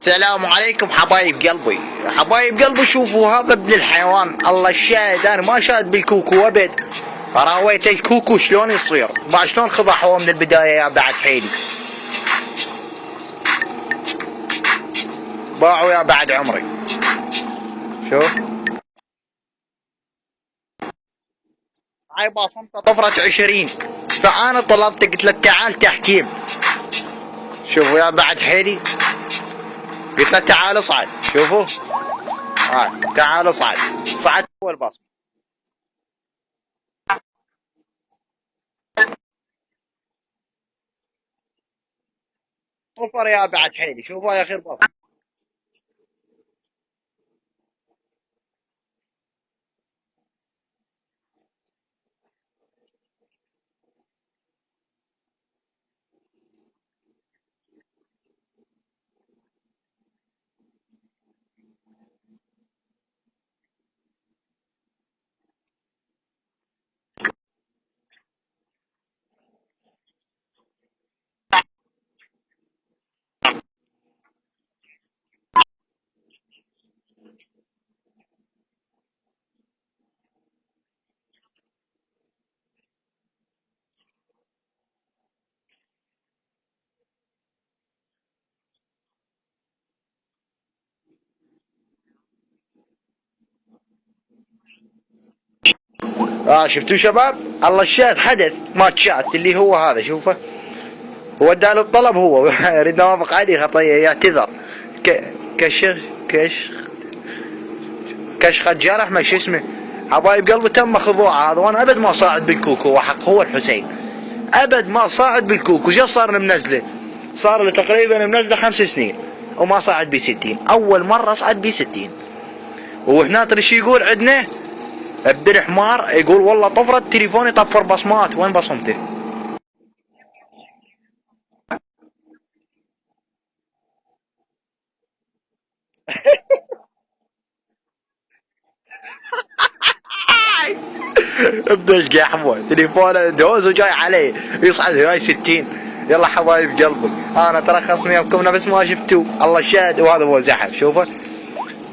السلام عليكم حبايب قلبي. حبايب قلبي، شوفوا هذا ابن الحيوان. الله الشاهد، انا ما شاهد بالكوكو ابد. راويت الكوكو شلون يصير، بعد شلون خضحوه من البدايه يا بعد حيلي. باعوا يا بعد عمري. شوف هاي باصمته طفرة 20، فانا طلبت قلت له تعال تحكيم. شوفوا يا بعد حيلي، قلت له تعال اصعد. شوفوا تعال اصعد. صعد اول باص. طفر يا بعد حيلي. شوفوا يا اخير باص. شفتوا شباب؟ الله الشاهد حدث ماتشات اللي هو هذا. شوفه هو اداله الطلب، هو يريد يوافق عليه خطيه يعتذر. كشخ كشخ كشخ جارح ما شو اسمه. حبايب قلبي تم خضوع هذا، وانا ابد ما صاعد بالكوكو، وحق هو الحسين ابد ما صاعد بالكوكو. جا صار منزله، صار له تقريبا منزله 5 سنين وما صعد ب60. اول مره صعد ب60. وهنا ترى شو يقول عندنا ابن حمار، يقول والله طفرت تليفوني طفر بصمات. وين بصمته؟ بدش قحمه تليفونه دوز وجاي عليه يصعد هاي 60. يلا حبايب قلبي، انا ترى خصمي يومكم بس ما شفتوه. الله الشاهد، وهذا هو زحف. شوفه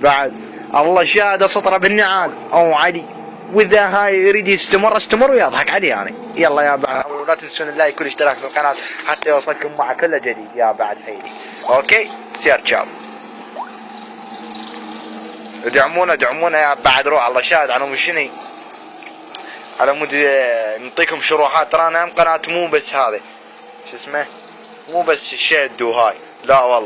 بعد. الله الشاهد اسطره بالنعال او عادي. واذا هاي يريد يستمر استمر ويضحك علي يعني. يلا يا بعد، لا تنسون اللايك والاشتراك في القناه حتى يوصلكم مع كل جديد يا بعد حيلي. اوكي سير تشاو. ادعمونا يا بعد روح. الله شاهد على مشني، على مود نعطيكم شروحات. ترى انا قناة مو بس هذا شو اسمه، مو بس شد وهاي، لا والله.